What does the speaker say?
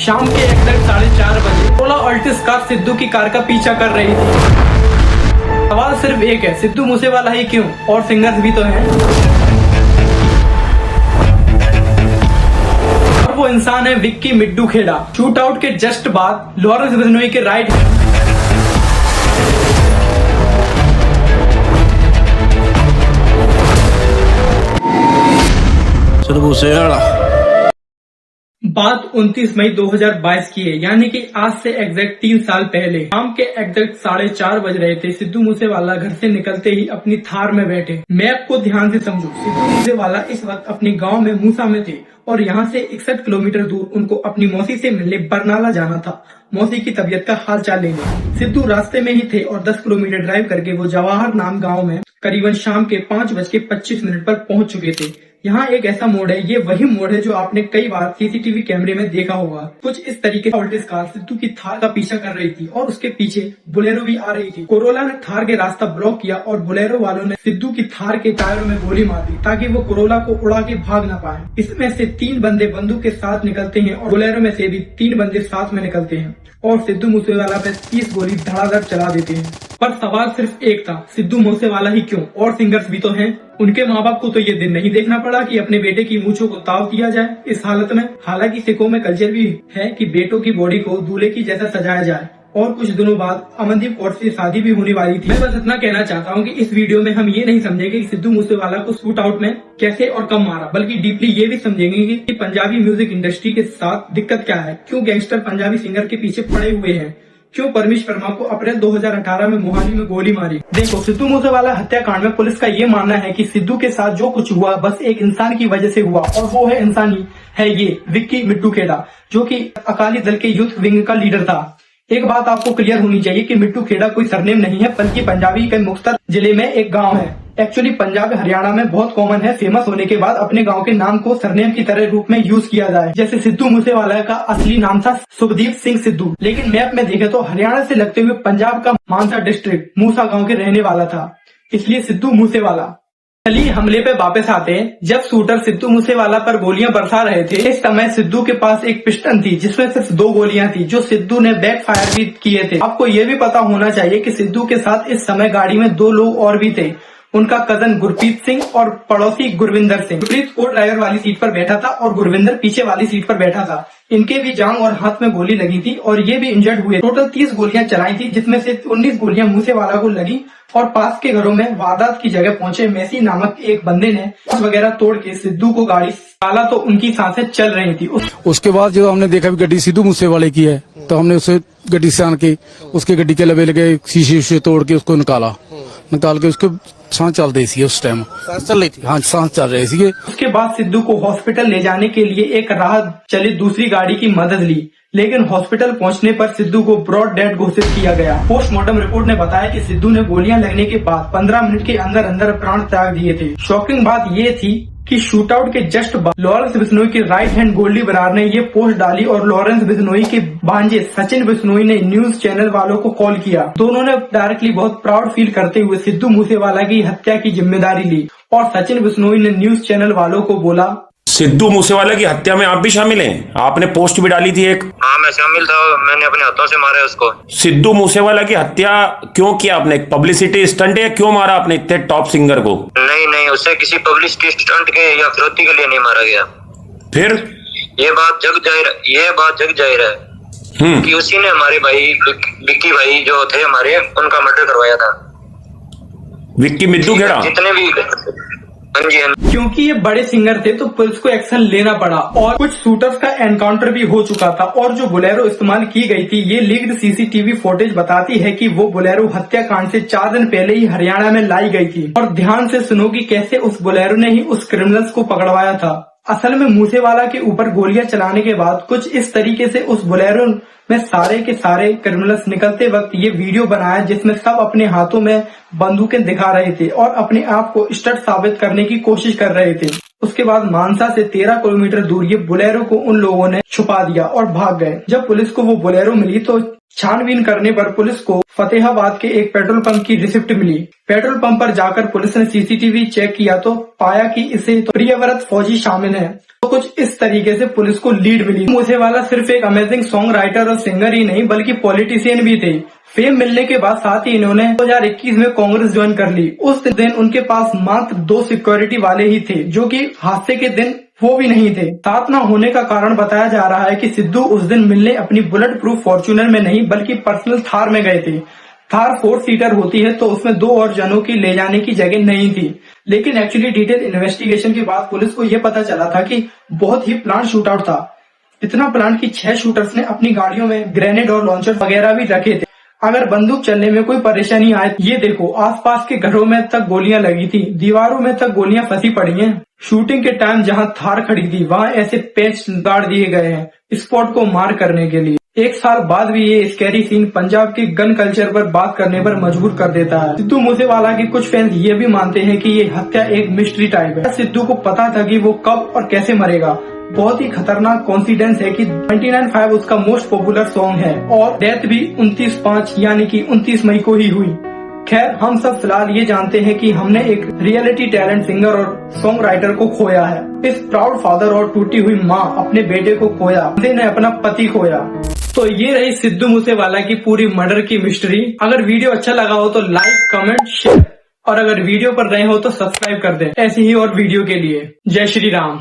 शाम के एग्जैक्ट 4:30 बजे ओला अल्टिस कार सिद्धू की कार का पीछा कर रही थी। सवाल सिर्फ एक है, सिद्धू मूसेवाला ही क्यों, और सिंगर्स भी तो हैं। और वो इंसान है विक्की मिट्टू खेड़ा। शूट आउट के जस्ट बाद लॉरेंस बिश्नोई के राइट बात 29 मई 2022 की है, यानी कि आज से एग्जैक्ट 3 साल पहले शाम के एग्जैक्ट 4:30 बज रहे थे। सिद्धू मूसेवाला घर से निकलते ही अपनी थार में बैठे। मैप को ध्यान से समझो, सिद्धू मूसेवाला इस वक्त अपने गांव में मूसा में थे और यहाँ से 61 किलोमीटर दूर उनको अपनी मौसी से मिलने बरनाला जाना था, मौसी की तबीयत का हाल चाल लेने। सिद्धू रास्ते में ही थे और 10 किलोमीटर ड्राइव करके वो जवाहर नाम गाँव में करीबन शाम के 5:25 पर पहुंच चुके थे। यहाँ एक ऐसा मोड़ है, ये वही मोड़ है जो आपने कई बार सीसीटीवी कैमरे में देखा होगा। कुछ इस तरीके से अल्टिस कार सिद्धू की थार का पीछा कर रही थी और उसके पीछे बोलेरो भी आ रही थी। कोरोला ने थार के रास्ता ब्लॉक किया और बोलेरो वालों ने सिद्धू की थार के टायरों में गोली मार दी ताकि वो कोरोला को उड़ा के भाग ना पाए। इसमें से 3 बंदे बंदूक के साथ निकलते हैं और बोलेरो में से भी 3 बंदे साथ में निकलते हैं और सिद्धू मूसेवाला पे 30 गोली धड़ाधड़ चला देते हैं। पर सवाल सिर्फ एक था, सिद्धू मूसेवाला ही क्यों, और सिंगर्स भी तो हैं। उनके माँ बाप को तो ये दिन नहीं देखना पड़ा कि अपने बेटे की मूंछों को ताव दिया जाए इस हालत में। हालांकि सिखों में कल्चर भी है कि बेटों की बॉडी को दूल्हे की जैसा सजाया जाए। और कुछ दिनों बाद अमनदीप कौर से शादी भी होने वाली थी। मैं बस इतना कहना चाहता हूँ कि इस वीडियो में हम ये नहीं समझेंगे कि सिद्धू मूसेवाला को शूट आउट में कैसे और कब मारा, बल्कि डीपली ये भी समझेंगे कि पंजाबी म्यूजिक इंडस्ट्री के साथ दिक्कत क्या है, क्यों गैंगस्टर पंजाबी सिंगर के पीछे पड़े हुए हैं, क्यों परमेश वर्मा को अप्रैल 2018 में मोहाली में गोली मारी। देखो, सिद्धू मूसेवाला हत्याकांड में पुलिस का ये मानना है कि सिद्धू के साथ जो कुछ हुआ बस एक इंसान की वजह से हुआ, और वो है इंसानी है ये विक्की मिट्टू खेड़ा, जो कि अकाली दल के यूथ विंग का लीडर था। एक बात आपको क्लियर होनी चाहिए कि मिट्टू खेड़ा कोई सरनेम नहीं है, बल्कि पंजाबी के मुख्तर जिले में एक गांव है। एक्चुअली पंजाब हरियाणा में बहुत कॉमन है फेमस होने के बाद अपने गांव के नाम को सरनेम की तरह रूप में यूज किया जाए। जैसे सिद्धू मूसेवाला का असली नाम था सुखदीप सिंह सिद्धू, लेकिन मैप में देखे तो हरियाणा से लगते हुए पंजाब का मानसा डिस्ट्रिक्ट मूसा गांव के रहने वाला था, इसलिए सिद्धू मूसेवाला। चलिए हमले पे वापस आते हैं। जब शूटर सिद्धू मूसेवाला पर गोलियां बरसा रहे थे, इस समय सिद्धू के पास एक पिस्टन थी जिसमें सिर्फ 2 गोलियां थी, जो सिद्धू ने बैक फायर भी किए थे। आपको ये भी पता होना चाहिए कि सिद्धू के साथ इस समय गाड़ी में 2 लोग और भी थे, उनका कजन गुरप्रीत सिंह और पड़ोसी गुरविंदर सिंह। गुरप्रीत को ड्राइवर वाली सीट पर बैठा था और गुरविंदर पीछे वाली सीट पर बैठा था। इनके भी जांघ और हाथ में गोली लगी थी और ये भी इंजर्ड हुए। टोटल 30 गोलियां चलाई थी, जिसमें से 19 गोलियां मूसेवाला को लगी और पास के घरों में वारदात की जगह पहुंचे मैसी नामक एक बंदे ने वगैरह तोड़ के सिद्धू को गाड़ी डाला तो उनकी सांसें चल रही थी। उसके बाद जो हमने देखा गड्डी सिद्धू मूसेवाले की है, तो हमने उसे गड्डी से आन के उसके गड्डी के लबे लगे शीशे तोड़ के उसको निकाल के उसको सांस चल रही थी। उस टाइम सांस चल रही थी, हाँ सांस चल रही थी। उसके बाद सिद्धू को हॉस्पिटल ले जाने के लिए एक राह चली दूसरी गाड़ी की मदद ली, लेकिन हॉस्पिटल पहुंचने पर सिद्धू को ब्रॉड डेड घोषित किया गया। पोस्टमार्टम रिपोर्ट ने बताया कि सिद्धू ने गोलियां लगने के बाद 15 मिनट के अंदर अंदर प्राण त्याग दिए थे। शॉकिंग बात ये थी कि शूटआउट के जस्ट बाद लॉरेंस बिश्नोई की राइट हैंड गोल्डी बरार ने ये पोस्ट डाली और लॉरेंस बिश्नोई के भांजे सचिन बिश्नोई ने न्यूज चैनल वालों को कॉल किया। दोनों ने डायरेक्टली बहुत प्राउड फील करते हुए सिद्धू मूसेवाला की हत्या की जिम्मेदारी ली और सचिन बिश्नोई ने न्यूज चैनल वालों को बोला, सिद्धू मूसेवाला की हत्या में आप भी शामिल हैं? आपने पोस्ट भी डाली थी एक। हाँ मैं शामिल था, मैंने अपने हाथों से मारा उसको। सिद्धू मूसेवाला की हत्या क्यों किया आपने? पब्लिसिटी स्टंट है? क्यों मारा आपने इतने टॉप सिंगर को? नहीं, उससे किसी पब्लिसिटी स्टंट के या फिरौती के लिए नहीं मारा गया। फिर ये बात जग जाहिर है कि उसी ने हमारे भाई विक्की भाई जो थे हमारे, उनका मर्डर करवाया था। विक्की मिट्टू खेड़ा जितने भी क्योंकि ये बड़े सिंगर थे तो पुलिस को एक्शन लेना पड़ा और कुछ शूटर्स का एनकाउंटर भी हो चुका था। और जो बोलेरो इस्तेमाल की गई थी, ये लीक्ड सीसीटीवी फुटेज बताती है कि वो बोलेरो हत्याकांड से 4 दिन पहले ही हरियाणा में लाई गई थी। और ध्यान से सुनो कि कैसे उस बोलेरो ने ही उस क्रिमिनल्स को पकड़वाया था। असल में मूसेवाला के ऊपर गोलियां चलाने के बाद कुछ इस तरीके से उस बोलेरो में सारे के सारे क्रिमिनल्स निकलते वक्त ये वीडियो बनाया, जिसमें सब अपने हाथों में बंदूकें दिखा रहे थे और अपने आप को स्टड साबित करने की कोशिश कर रहे थे। उसके उसके बाद मानसा से 13 किलोमीटर दूर ये बोलेरो को उन लोगों ने छुपा दिया और भाग गए। जब पुलिस को वो बोलेरो मिली तो छानबीन करने पर पुलिस को फतेहाबाद के एक पेट्रोल पंप की रिसिप्ट मिली। पेट्रोल पंप पर जाकर पुलिस ने सीसीटीवी चेक किया तो पाया कि इसे तो प्रियव्रत फौजी शामिल है। तो कुछ इस तरीके से पुलिस को लीड मिली। मूसेवाला सिर्फ एक अमेजिंग सॉन्ग राइटर और सिंगर ही नहीं बल्कि पॉलिटिशियन भी थे। फेम मिलने के बाद साथ ही इन्होंने 2021 में कांग्रेस ज्वाइन कर ली। उस दिन उनके पास मात्र 2 सिक्योरिटी वाले ही थे, जो कि हादसे के दिन वो भी नहीं थे। साथ न होने का कारण बताया जा रहा है कि सिद्धू उस दिन मिलने अपनी बुलेट प्रूफ फॉर्च्यूनर में नहीं बल्कि पर्सनल थार में गए थे। थार 4 सीटर होती है तो उसमें 2 और जनों की ले जाने की जगह नहीं थी। लेकिन एक्चुअली डिटेल इन्वेस्टिगेशन के बाद पुलिस को यह पता चला था कि बहुत ही प्लान शूटआउट था। इतना प्लान कि 6 शूटर्स ने अपनी गाड़ियों में ग्रेनेड और लॉन्चर वगैरह भी रखे थे। अगर बंदूक चलने में कोई परेशानी आए, ये देखो आसपास के घरों में तक गोलियां लगी थी, दीवारों में तक गोलियां फंसी पड़ी हैं। शूटिंग के टाइम जहां थार खड़ी थी वहां ऐसे पेच गाड़ दिए गए हैं स्पॉट को मार करने के लिए। 1 साल बाद भी ये स्कैरी सीन पंजाब के गन कल्चर पर बात करने पर मजबूर कर देता है। सिद्धू मूसेवाला के कुछ फैंस ये भी मानते हैं कि ये हत्या एक मिस्ट्री टाइप है। सिद्धू को पता था कि वो कब और कैसे मरेगा। बहुत ही खतरनाक कॉन्फिडेंस है कि 99.5 उसका मोस्ट पॉपुलर सॉन्ग है और डेथ भी 29/5 यानी कि 29 मई को ही हुई। खैर हम सब फिलहाल ये जानते हैं कि हमने एक रियलिटी टैलेंट सिंगर और सॉन्ग राइटर को खोया है। इस प्राउड फादर और टूटी हुई माँ अपने बेटे को खोया, बंदे ने अपना पति खोया। तो ये रही सिद्धू मूसेवाला की पूरी मर्डर की मिस्ट्री। अगर वीडियो अच्छा लगा हो तो लाइक, कमेंट, शेयर और अगर वीडियो पर नए हो तो सब्सक्राइब कर दें ऐसी ही और वीडियो के लिए। जय श्री राम।